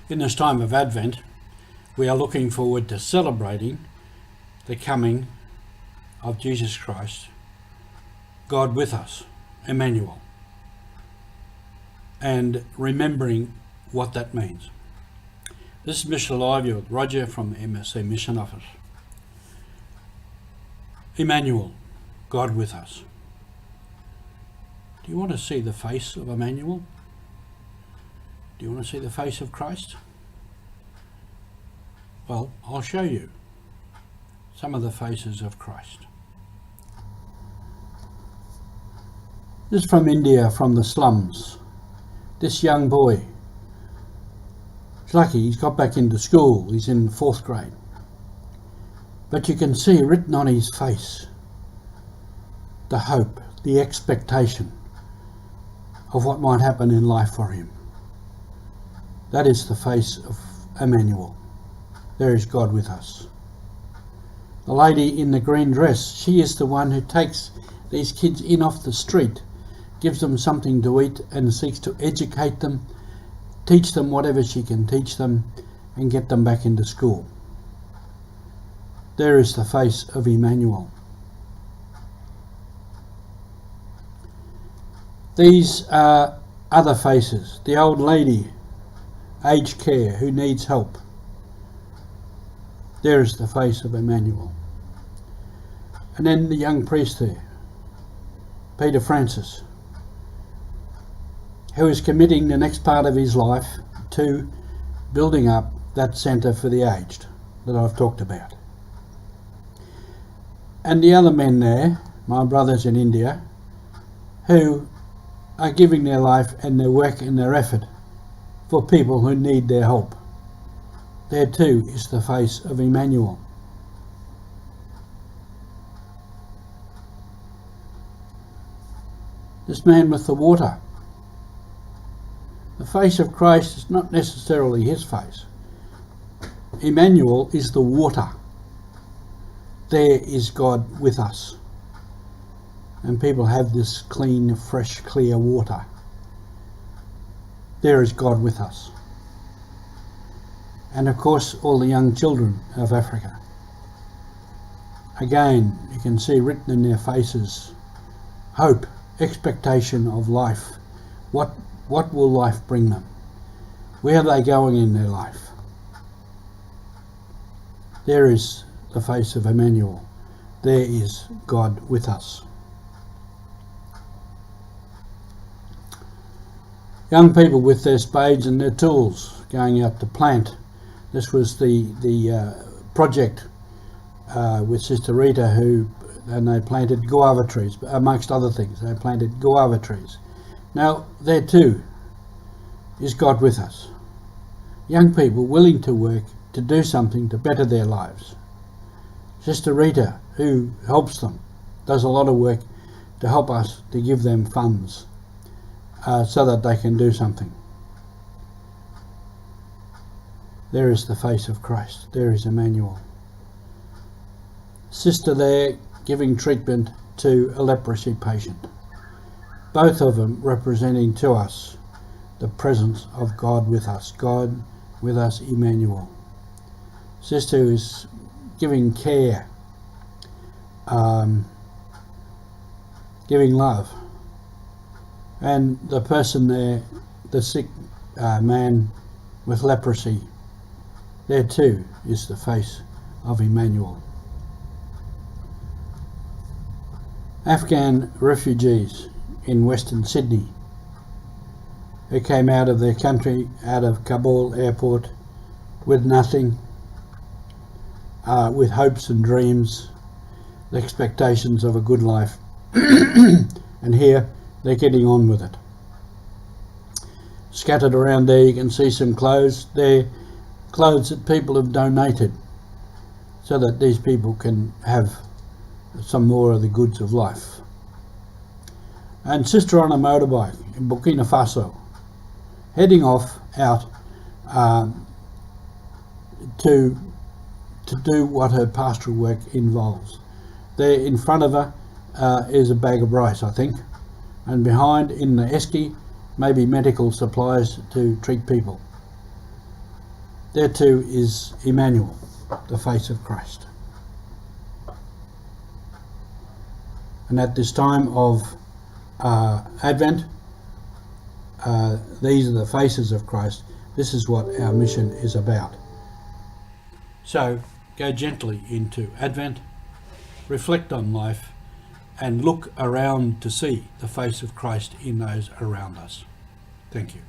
In this time of Advent, we are looking forward to celebrating the coming of Jesus Christ, God with us, Emmanuel, and remembering what that means. This is Mission Live with Roger from the MSC Mission Office. Emmanuel, God with us. Do you want to see the face of Emmanuel? Do you want to see the face of Christ? Well, I'll show you some of the faces of Christ. This is from India, from the slums. This young boy, he's lucky he's got back into school. He's in 4th grade. But you can see written on his face the hope, the expectation of what might happen in life for him. That is the face of Emmanuel. There is God with us. The lady in the green dress, she is the one who takes these kids in off the street, gives them something to eat and seeks to educate them, teach them whatever she can teach them and get them back into school. There is the face of Emmanuel. These are other faces. The old lady, aged care, who needs help. There is the face of Emmanuel. And then the young priest there, Peter Francis, who is committing the next part of his life to building up that centre for the aged that I've talked about. And the other men there, my brothers in India, who are giving their life and their work and their effort for people who need their help. There too is the face of Emmanuel. This man with the water. The face of Christ is not necessarily his face. Emmanuel is the water. There is God with us. And people have this clean, fresh, clear water. There is God with us. And of course all the young children of Africa. Again, you can see written in their faces hope, expectation of life. What will life bring them? Where are they going in their life? There is the face of Emmanuel. There is God with us. Young people with their spades and their tools going out to plant. This was the project with Sister Rita, and they planted guava trees, amongst other things. They planted guava trees. Now, there too is God with us. Young people willing to work, to do something to better their lives. Sister Rita, who helps them, does a lot of work to help us, to give them funds so that they can do something. There is the face of Christ. There is Emmanuel. Sister there giving treatment to a leprosy patient. Both of them representing to us the presence of God with us. God with us, Emmanuel. Sister is giving care, giving love. And the person there, the sick man with leprosy, there too is the face of Emmanuel. Afghan refugees in Western Sydney who came out of their country, out of Kabul airport, with nothing, with hopes and dreams, the expectations of a good life. And here they're getting on with it. Scattered around there you can see some clothes. They're clothes that people have donated so that these people can have some more of the goods of life. And Sister on a motorbike in Burkina Faso, heading off out to do what her pastoral work involves. There in front of her is a bag of rice, I think, and behind in the esky maybe medical supplies to treat people. There too is Emmanuel, the face of Christ. And at this time of Advent, these are the faces of Christ. This is what our mission is about. So go gently into Advent, reflect on life, and look around to see the face of Christ in those around us. Thank you.